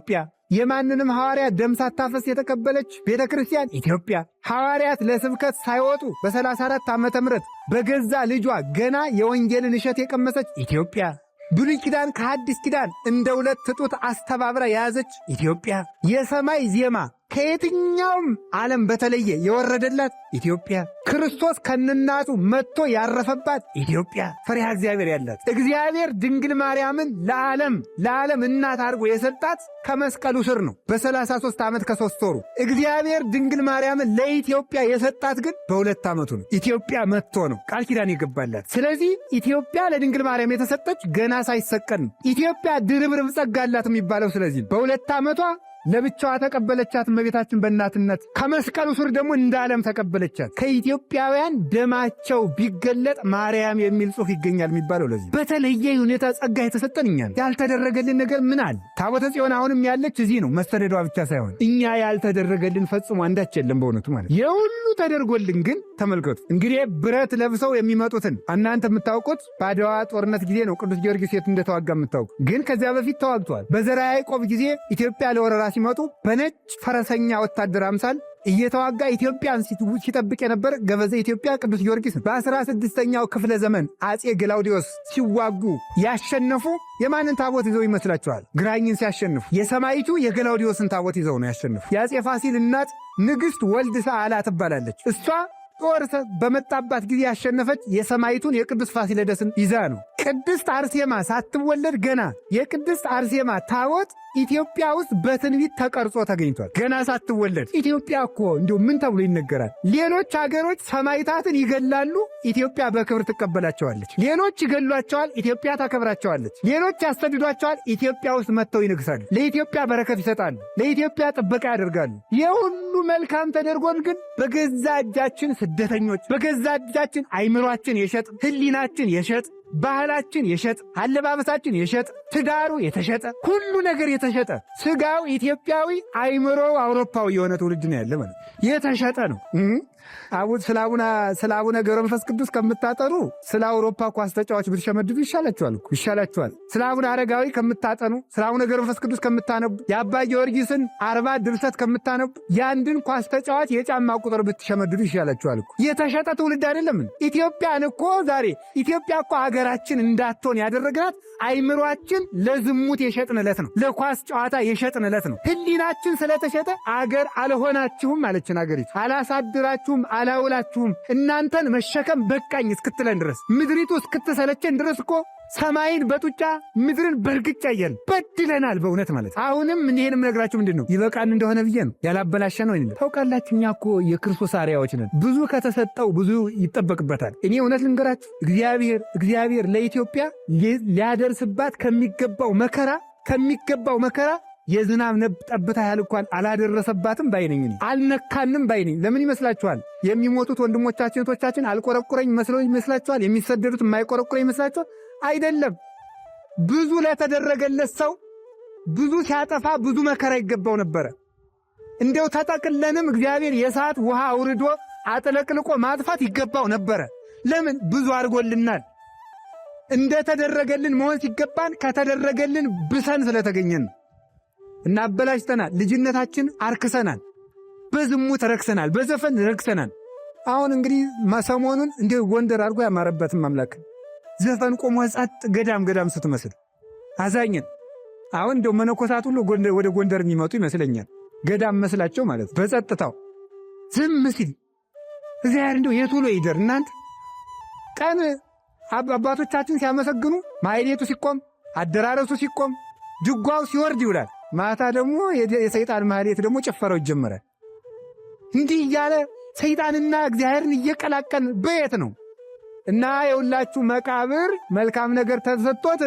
የማንንም ሐዋርያ ደም ሳታፈስ የተቀበለች ቤተ ክርስቲያን ኢትዮጵያ፣ ሐዋርያት ለስብከት ሳይወጡ በ34 ዓመተ ምህረት በገዛ ልጇ ገና የወንጌልን እሸት የቀመሰች ኢትዮጵያ፣ ብሉይ ኪዳን ከሐዲስ ኪዳን እንደ 2 ጡት አስተባብራ የያዘች ኢትዮጵያ፣ የሰማይ ዜማ ከየትኛውም ዓለም በተለየ የወረደላት ኢትዮጵያ፣ ክርስቶስ ከነናቱ መጥቶ ያረፈባት ኢትዮጵያ፣ ፈሪሃ እግዚአብሔር ያላት እግዚአብሔር ድንግል ማርያምን ለዓለም እናት አድርጎ የሰጣት ከመስቀሉ ስር ነው። በ33 ዓመት ከ3 ወሩ እግዚአብሔር ድንግል ማርያምን ለኢትዮጵያ የሰጣት ግን በ2 ዓመቱ ነው። ኢትዮጵያ መጥቶ ነው ቃል ኪዳን የገባላት። ስለዚህ ኢትዮጵያ ለድንግል ማርያም የተሰጠች ገና ሳይሰቀል ነው። ኢትዮጵያ ድርብርብ ጸጋ አላት የሚባለው ስለዚህ በ2 ዓመቷ ለብቻዋ ተቀበለቻት እመቤታችን በእናትነት። ከመስቀሉ ስር ደግሞ እንደ ዓለም ተቀበለቻት። ከኢትዮጵያውያን ደማቸው ቢገለጥ ማርያም የሚል ጽሑፍ ይገኛል የሚባለው ለዚህ። በተለየ ሁኔታ ጸጋ የተሰጠን እኛ ነው። ያልተደረገልን ነገር ምን አለ? ታቦተ ጽዮን አሁንም ያለች እዚህ ነው። መሰደዷ ብቻ ሳይሆን እኛ ያልተደረገልን ፈጽሞ አንዳች የለም በእውነቱ ማለት። የሁሉ ተደርጎልን ግን ተመልከቱ እንግዲህ ብረት ለብሰው የሚመጡትን እናንተ የምታውቁት በአድዋ ጦርነት ጊዜ ነው ቅዱስ ጊዮርጊስ የት እንደተዋጋ የምታውቁ። ግን ከዚያ በፊት ተዋግቷል። በዘርዓ ያዕቆብ ጊዜ ኢትዮጵያ ለወረራ ሲመጡ በነጭ ፈረሰኛ ወታደር አምሳል እየተዋጋ ኢትዮጵያን ሲጠብቅ የነበር ገበዘ ኢትዮጵያ ቅዱስ ጊዮርጊስ ነው። በ16ኛው ክፍለ ዘመን አጼ ገላውዲዮስ ሲዋጉ ያሸነፉ የማንን ታቦት ይዘው ይመስላችኋል? ግራኝን ሲያሸንፉ የሰማይቱ የገላውዲዮስን ታቦት ይዘው ነው ያሸንፉ። የአጼ ፋሲል እናት ንግሥት ወልድ ሰዓላ ትባላለች። እሷ ጦር በመጣባት ጊዜ ያሸነፈች የሰማይቱን የቅዱስ ፋሲለደስን ይዛ ነው። ቅድስት አርሴማ ሳትወለድ ገና የቅድስት አርሴማ ታቦት ኢትዮጵያ ውስጥ በትንቢት ተቀርጾ ተገኝቷል። ገና ሳትወለድ ኢትዮጵያ እኮ እንዲሁ ምን ተብሎ ይነገራል? ሌሎች አገሮች ሰማይታትን ይገላሉ፣ ኢትዮጵያ በክብር ትቀበላቸዋለች። ሌሎች ይገሏቸዋል፣ ኢትዮጵያ ታከብራቸዋለች። ሌሎች ያሰድዷቸዋል፣ ኢትዮጵያ ውስጥ መጥተው ይነግሳሉ። ለኢትዮጵያ በረከት ይሰጣሉ፣ ለኢትዮጵያ ጥበቃ ያደርጋሉ። የሁሉ መልካም ተደርጎን ግን በገዛ እጃችን ስደተኞች፣ በገዛ እጃችን አይምሯችን የሸጥ፣ ህሊናችን የሸጥ፣ ባህላችን የሸጥ፣ አለባበሳችን የሸጥ፣ ትዳሩ የተሸጠ፣ ሁሉ ነገር የተሸጠ፣ ስጋው ኢትዮጵያዊ አይምሮው አውሮፓዊ የሆነ ትውልድ ነው ያለ ማለት የተሸጠ ነው። ስለ አቡነ ገብረ መንፈስ ቅዱስ ከምታጠኑ ስለ አውሮፓ ኳስ ተጫዋች ብትሸመድዱ ይሻላችኋል። ስለ አቡነ አረጋዊ ከምታጠኑ ስለ አቡነ ገብረ መንፈስ ቅዱስ ከምታነቡ የአባ ጊዮርጊስን 40 ድርሰት ከምታነቡ የአንድን ኳስ ተጫዋች የጫማ ቁጥር ብትሸመድዱ ይሻላችኋል። የተሸጠ ትውልድ አይደለም። ኢትዮጵያን እኮ ዛሬ ኢትዮጵያ እኮ ሀገራችን እንዳትሆን ያደረግናት አይምሯችን ለዝሙት የሸጥንለት ነው። ለኳስ ጨዋታ የሸጥንለት ነው። ህሊናችን ስለተሸጠ አገር አልሆናችሁም አለችን። አገሪቱ አላሳድራችሁም፣ አላውላችሁም፣ እናንተን መሸከም በቃኝ እስክትለን ድረስ ምድሪቱ እስክትሰለቸን ድረስ እኮ ሰማይን በጡጫ ምድርን በርግጫ እያልን በድለናል በእውነት ማለት። አሁንም ይሄን የምነግራችሁ ምንድን ነው ይበቃን እንደሆነ ብዬ ነው ያላበላሸ ነው ይላል። ታውቃላችሁ እኛ እኮ የክርስቶስ አርያዎች ነን። ብዙ ከተሰጠው ብዙ ይጠበቅበታል። እኔ እውነት ልንገራችሁ እግዚአብሔር ለኢትዮጵያ ሊያደርስባት ከሚገባው መከራ የዝናብ ጠብታ ያህል እንኳን አላደረሰባትም ባይነኝ፣ አልነካንም ባይነኝ። ለምን ይመስላችኋል? የሚሞቱት ወንድሞቻችን እህቶቻችን አልቆረቁረኝ መስለው ይመስላችኋል? የሚሰደዱት የማይቆረቁረኝ ይመስላችኋል? አይደለም። ብዙ ለተደረገለት ሰው ብዙ ሲያጠፋ ብዙ መከራ ይገባው ነበረ። እንደው ተጠቅለንም እግዚአብሔር የእሳት ውሃ አውርዶ አጥለቅልቆ ማጥፋት ይገባው ነበረ። ለምን? ብዙ አድርጎልናል። እንደተደረገልን መሆን ሲገባን ከተደረገልን ብሰን ስለተገኘን እናበላሽተናል። ልጅነታችን አርክሰናል። በዝሙት ረክሰናል። በዘፈን ረክሰናል። አሁን እንግዲህ ሰሞኑን እንደ ጎንደር አድርጎ ያማረበትም አምላክ ዘፈን ቆሞ ጸጥ ገዳም ስትመስል አዛኝን። አሁን እንደው መነኮሳት ሁሉ ወደ ጎንደር የሚመጡ ይመስለኛል። ገዳም መስላቸው ማለት በጸጥታው ዝም ሲል እግዚአብሔር እንደው የት ውሎ ይደር እናንተ። ቀን አባቶቻችን ሲያመሰግኑ ማኅሌቱ ሲቆም፣ አደራረሱ ሲቆም፣ ድጓው ሲወርድ ይውላል። ማታ ደግሞ የሰይጣን ማኅሌት ደግሞ ጭፈራው ይጀመራል። እንዲህ እያለ ሰይጣንና እግዚአብሔርን እየቀላቀል በየት ነው? እና የሁላችሁ መቃብር መልካም ነገር ተሰጥቶት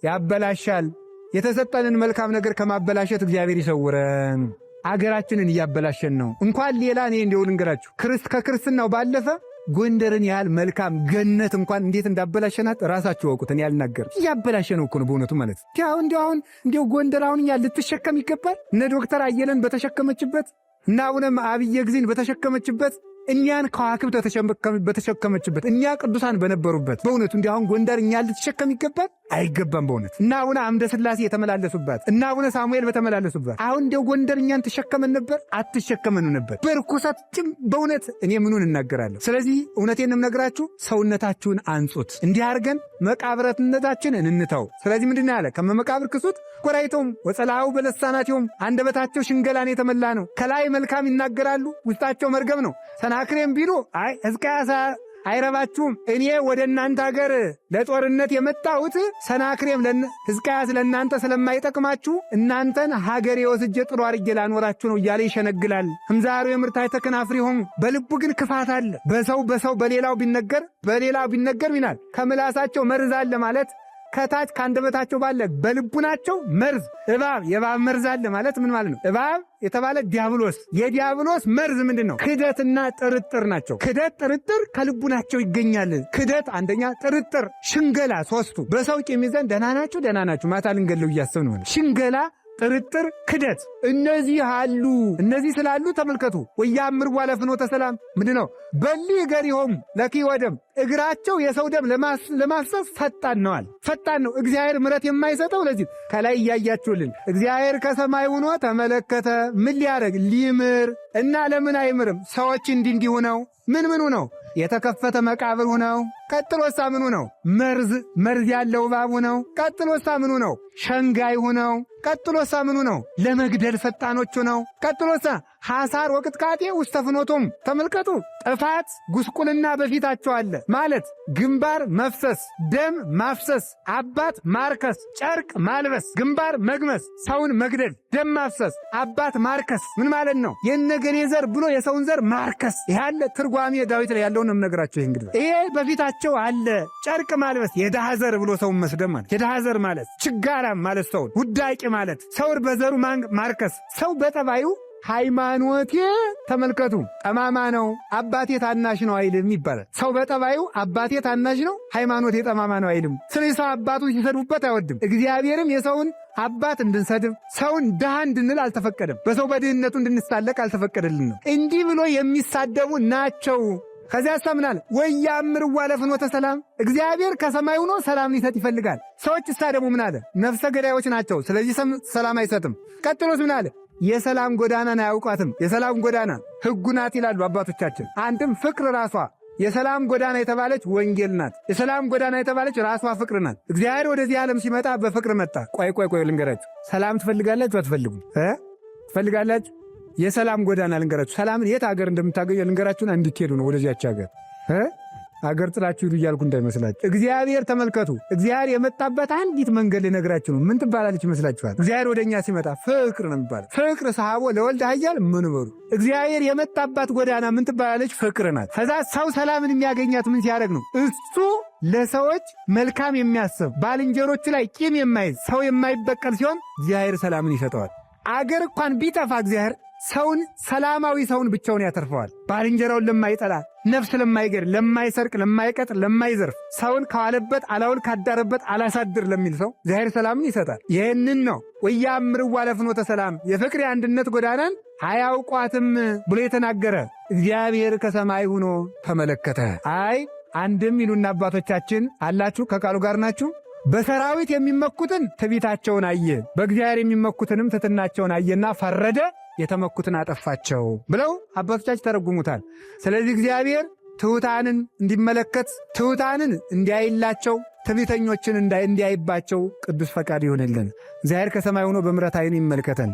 ያበላሻል። የተሰጠንን መልካም ነገር ከማበላሸት እግዚአብሔር ይሰውረን። አገራችንን እያበላሸን ነው። እንኳን ሌላ እኔ እንዲሁ ልንገራችሁ፣ ከክርስትናው ባለፈ ጎንደርን ያህል መልካም ገነት እንኳን እንዴት እንዳበላሸናት ራሳችሁ ወቁት። እኔ ያልናገርም እያበላሸ ነው እኮ ነው በእውነቱ ማለት እንዲሁ ጎንደር አሁን እኛ ልትሸከም ይገባል። እነ ዶክተር አየለን በተሸከመችበት እና አቡነ አብየ ጊዜን በተሸከመችበት እኛን ከዋክብት በተሸከመችበት እኛ ቅዱሳን በነበሩበት በእውነቱ እንዲህ አሁን ጎንደር እኛ ልትሸከም ይገባል? አይገባም። በእውነት እና አቡነ አምደ ሥላሴ የተመላለሱባት እና አቡነ ሳሙኤል በተመላለሱባት አሁን እንዲያው ጎንደር እኛን ትሸከመን ነበር? አትሸከመን ነበር። በርኩሰት በእውነት እኔ ምኑን እናገራለሁ? ስለዚህ እውነቴንም ነግራችሁ ሰውነታችሁን አንጹት። እንዲህ አድርገን መቃብረትነታችንን እንተው። ስለዚህ ምንድን ያለ ከመመቃብር ክሱት ጎራይቶም ወጸላው በለሳናቲዮም አንደበታቸው ሽንገላን የተመላ ነው። ከላይ መልካም ይናገራሉ፣ ውስጣቸው መርገም ነው። ሰናክሬም ቢሉ አይ ሕዝቅያስ አይረባችሁም፣ እኔ ወደ እናንተ አገር ለጦርነት የመጣሁት ሰናክሬም ሕዝቅያስ ለእናንተ ስለማይጠቅማችሁ እናንተን ሀገር የወስጄ ጥሩ አድርጌ ላኖራችሁ ነው እያለ ይሸነግላል። እምዛሩ የምርታይ ተከናፍሪ ሆኑ። በልቡ ግን ክፋት አለ። በሰው በሌላው ቢነገር ይናል ከምላሳቸው መርዝ አለ ማለት ከታች ከአንደበታቸው ባለ በልቡናቸው መርዝ የእባብ መርዝ አለ ማለት ምን ማለት ነው? እባብ የተባለ ዲያብሎስ፣ የዲያብሎስ መርዝ ምንድን ነው? ክደትና ጥርጥር ናቸው። ክደት፣ ጥርጥር ከልቡናቸው ይገኛል። ክደት አንደኛ፣ ጥርጥር፣ ሽንገላ ሶስቱ። በሰው ቂም ይዘን ደህና ናችሁ ማታ ልንገለው እያሰብን ሆነ። ሽንገላ፣ ጥርጥር፣ ክደት እነዚህ አሉ። እነዚህ ስላሉ ተመልከቱ። ወያምር ዋለ ፍኖተ ሰላም ምንድን ነው? በሊ ገሪሆም ለኪ ወደም እግራቸው የሰው ደም ለማፍሰስ ፈጣን ነዋል። ፈጣን ነው። እግዚአብሔር ምሕረት የማይሰጠው ለዚህ ከላይ እያያችሁልን እግዚአብሔር ከሰማይ ሆኖ ተመለከተ። ምን ሊያደርግ? ሊምር እና ለምን አይምርም? ሰዎች እንዲህ ሆነው ምኑ ነው? የተከፈተ መቃብር ሆነው። ቀጥሎሳ ምኑ ነው? መርዝ ያለው እባብ ሆነው። ቀጥሎሳ ምኑ ነው? ሸንጋይ ሆነው። ቀጥሎሳ ምኑ ነው? ለመግደል ፈጣኖች ሆነው። ቀጥሎሳ ሐሳር ወቅጥቃጤ ውስተ ፍኖቶም። ተመልከቱ። ጥፋት ጉስቁልና በፊታቸው አለ ማለት ግንባር መፍሰስ፣ ደም ማፍሰስ፣ አባት ማርከስ፣ ጨርቅ ማልበስ፣ ግንባር መግመስ፣ ሰውን መግደል፣ ደም ማፍሰስ፣ አባት ማርከስ ምን ማለት ነው? የነገሌ ዘር ብሎ የሰውን ዘር ማርከስ። ይህ አለ ትርጓሜ ዳዊት ላይ ያለውን እነግራችሁ። ይህ እንግዲህ ይሄ በፊታቸው አለ። ጨርቅ ማልበስ የድሃ ዘር ብሎ ሰውን መስደብ ማለት የድሃ ዘር ማለት ችጋራም ማለት ሰውን ውዳቂ ማለት ሰውን በዘሩ ማርከስ። ሰው በጠባዩ ሃይማኖቴ ተመልከቱ ጠማማ ነው አባቴ ታናሽ ነው አይልም ይባላል። ሰው በጠባዩ አባቴ ታናሽ ነው ሃይማኖቴ ጠማማ ነው አይልም። ስለዚህ ሰው አባቱን ሲሰድቡበት አይወድም። እግዚአብሔርም የሰውን አባት እንድንሰድብ ሰውን ድሃ እንድንል አልተፈቀደም። በሰው በድህነቱ እንድንሳለቅ አልተፈቀደልንም። እንዲህ ብሎ የሚሳደቡ ናቸው። ከዚያ ሰምናል ወያምር ዋለ ፍኖተ ሰላም። እግዚአብሔር ከሰማይ ሆኖ ሰላም ሊሰጥ ይፈልጋል። ሰዎች ደግሞ ምን አለ? ነፍሰ ገዳዮች ናቸው። ስለዚህ ሰላም አይሰጥም። ቀጥሎስ ምን አለ? የሰላም ጎዳናን አያውቋትም። የሰላም ጎዳና ሕጉ ናት ይላሉ አባቶቻችን። አንድም ፍቅር ራሷ የሰላም ጎዳና የተባለች ወንጌል ናት። የሰላም ጎዳና የተባለች ራሷ ፍቅር ናት። እግዚአብሔር ወደዚህ ዓለም ሲመጣ በፍቅር መጣ። ቆይ ልንገራችሁ። ሰላም ትፈልጋላችሁ? አትፈልጉም? ትፈልጋላችሁ? የሰላም ጎዳና ልንገራችሁ። ሰላምን የት ሀገር እንደምታገኙ ልንገራችሁና እንድትሄዱ ነው ወደዚያች ሀገር። አገር ጥላችሁ ሂዱ እያልኩ እንዳይመስላችሁ። እግዚአብሔር ተመልከቱ። እግዚአብሔር የመጣበት አንዲት መንገድ ልነግራችሁ ነው። ምን ትባላለች ይመስላችኋል? እግዚአብሔር ወደኛ ሲመጣ ፍቅር ነው የሚባለው። ፍቅር ሰሃቦ ለወልድ ኃያል መንበሩ። እግዚአብሔር የመጣባት ጎዳና ምን ትባላለች? ፍቅር ናት። ከዛ ሰው ሰላምን የሚያገኛት ምን ሲያደርግ ነው? እሱ ለሰዎች መልካም የሚያስብ ባልንጀሮቹ ላይ ቂም የማይዝ ሰው የማይበቀል ሲሆን እግዚአብሔር ሰላምን ይሰጠዋል። አገር እንኳን ቢጠፋ እግዚአብሔር ሰውን ሰላማዊ ሰውን ብቻውን ያተርፈዋል። ባልንጀራውን ለማይጠላ፣ ነፍስ ለማይገር፣ ለማይሰርቅ፣ ለማይቀጥር፣ ለማይዘርፍ፣ ሰውን ከዋለበት አላውል ካዳረበት አላሳድር ለሚል ሰው እግዚአብሔር ሰላምን ይሰጣል። ይህንን ነው ወያምርዋ ለፍኖተ ሰላም የፍቅር የአንድነት ጎዳናን አያውቋትም ብሎ የተናገረ። እግዚአብሔር ከሰማይ ሆኖ ተመለከተ። አይ አንድም ይሉና አባቶቻችን አላችሁ፣ ከቃሉ ጋር ናችሁ። በሰራዊት የሚመኩትን ትዕቢታቸውን አየ፣ በእግዚአብሔር የሚመኩትንም ትሕትናቸውን አየና ፈረደ፣ የተመኩትን አጠፋቸው ብለው አባቶቻችን ተረጉሙታል። ስለዚህ እግዚአብሔር ትሑታንን እንዲመለከት፣ ትሑታንን እንዲያይላቸው፣ ትዕቢተኞችን እንዲያይባቸው ቅዱስ ፈቃድ ይሆንልን። እግዚአብሔር ከሰማይ ሆኖ በምሕረት ዓይኑ ይመልከተን።